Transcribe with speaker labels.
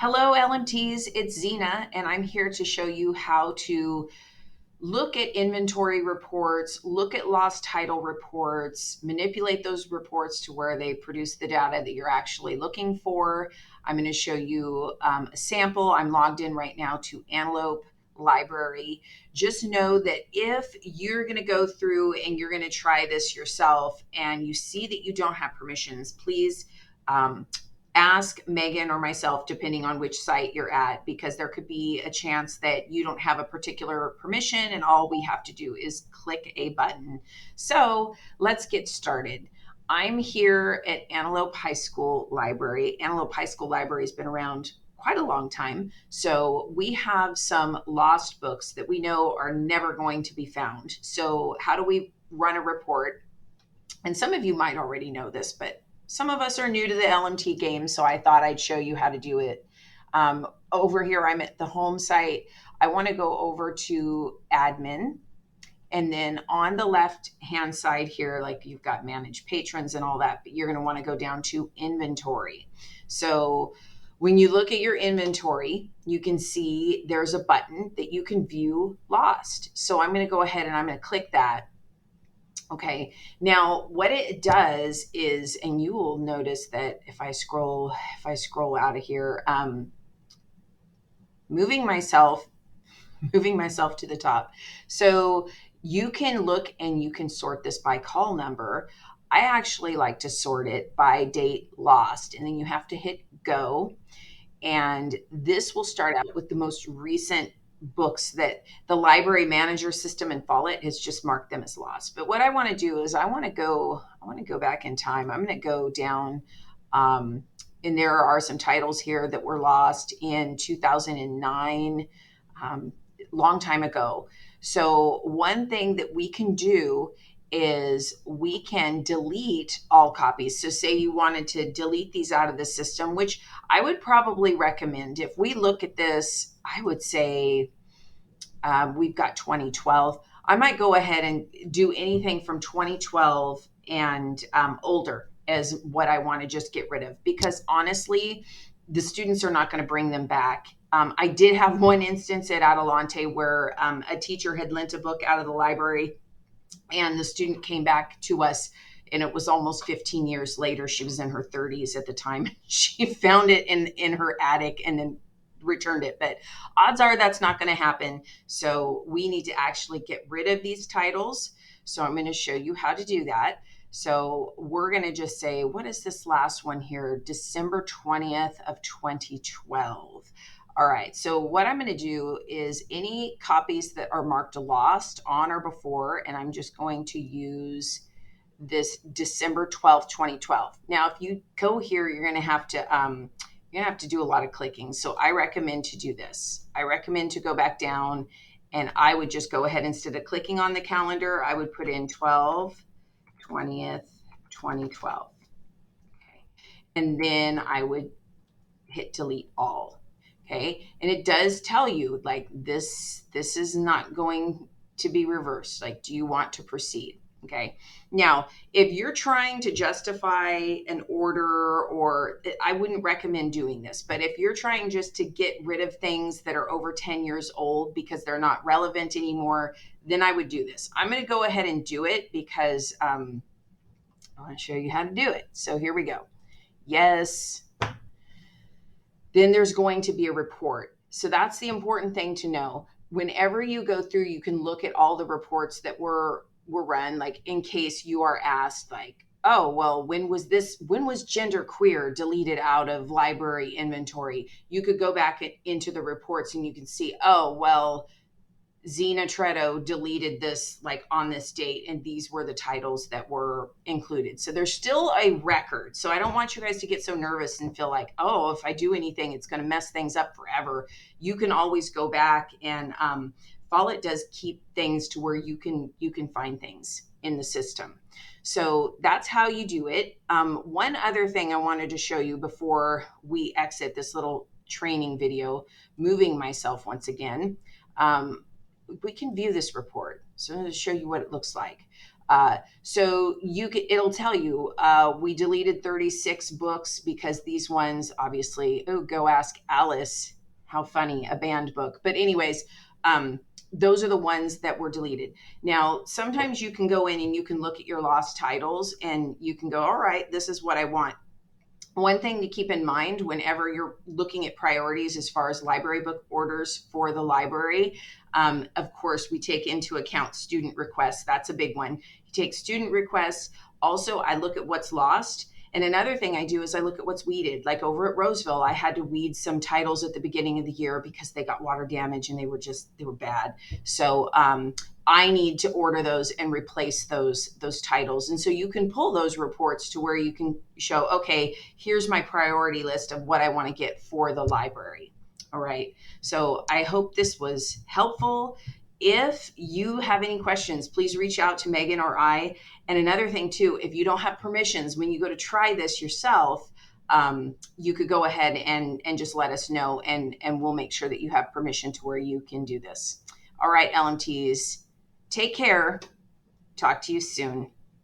Speaker 1: Hello, LMTs. It's Zena, and I'm here to show you how to look at inventory reports, look at lost title reports, manipulate those reports to where they produce the data that you're actually looking for. I'm going to show you a sample. I'm logged in right now to Antelope Library. Just know that if you're going to go through and you're going to try this yourself and you see that you don't have permissions, please ask Megan or myself, depending on which site you're at, because there could be a chance that you don't have a particular permission and all we have to do is click a button. So let's get started. I'm here at Antelope High School Library. Antelope High School Library has been around quite a long time. So we have some lost books that we know are never going to be found. So how do we run a report? And some of you might already know this, but some of us are new to the LMT game, so I thought I'd show you how to do it. Over here, I'm at the home site. I want to go over to admin. And then on the left hand side here, like you've got manage patrons and all that, but you're going to want to go down to inventory. So when you look at your inventory, you can see there's a button that you can view lost. So I'm going to go ahead and I'm going to click that. Okay, now what it does is, and you will notice that if I scroll out of here, moving myself, moving myself to the top. So you can look and you can sort this by call number. I actually like to sort it by date lost, and then you have to hit go. And this will start out with the most recent books that the library manager system in Follett has just marked them as lost. But what I want to do is I want to go back in time. I'm going to go down, and there are some titles here that were lost in 2009, long time ago. So one thing that we can do is we can delete all copies. So say you wanted to delete these out of the system, which I would probably recommend. If we look at this, I would say we've got 2012. I might go ahead and do anything from 2012 and older as what I want to just get rid of, because honestly, the students are not going to bring them back. I did have one instance at Adelante where a teacher had lent a book out of the library and the student came back to us, and it was almost 15 years later. She was in her 30s at the time. She found it in her attic and then returned it, but odds are that's not going to happen. So we need to actually get rid of these titles. So I'm going to show you how to do that. So we're going to just say, what is this last one here? December 20th of 2012. All right, so what I'm going to do is any copies that are marked lost on or before, and I'm just going to use this December 12th, 2012. Now, if you go here, you're going to have to do a lot of clicking. So I recommend to do this. I recommend to go back down, and I would just go ahead, instead of clicking on the calendar, I would put in 12, 20th, 2012. Okay. And then I would hit delete all. Okay, and it does tell you like this is not going to be reversed. Like, do you want to proceed? Okay, now if you're trying to justify an order, or I wouldn't recommend doing this, but if you're trying just to get rid of things that are over 10 years old because they're not relevant anymore, then I would do this. I'm going to go ahead and do it because I want to show you how to do it. So here we go. Yes. Then there's going to be a report. So that's the important thing to know. Whenever you go through, you can look at all the reports that were run, like in case you are asked, like, oh, well, when was gender queer deleted out of library inventory? You could go back into the reports and you can see, oh, well, Zena Tretto deleted this like on this date, and these were the titles that were included. So there's still a record. So I don't want you guys to get so nervous and feel like, oh, if I do anything, it's going to mess things up forever. You can always go back, and Follett does keep things to where you can find things in the system. So that's how you do it. One other thing I wanted to show you before we exit this little training video, moving myself once again. We can view this report. So I'm going to show you what it looks like. So it'll tell you, we deleted 36 books because these ones, obviously, oh, go ask Alice. How funny, a banned book. But anyways, those are the ones that were deleted. Now, sometimes you can go in and you can look at your lost titles and you can go, all right, this is what I want. One thing to keep in mind whenever you're looking at priorities as far as library book orders for the library, of course, we take into account student requests. That's a big one. You take student requests. Also, I look at what's lost. And another thing I do is I look at what's weeded. Like over at Roseville, I had to weed some titles at the beginning of the year because they got water damage and they were bad. So I need to order those and replace those titles. And so you can pull those reports to where you can show, okay, here's my priority list of what I want to get for the library. All right. So I hope this was helpful. If you have any questions, please reach out to Megan or I. And another thing too, if you don't have permissions, when you go to try this yourself, you could go ahead and just let us know, and we'll make sure that you have permission to where you can do this. All right, LMTs, take care. Talk to you soon.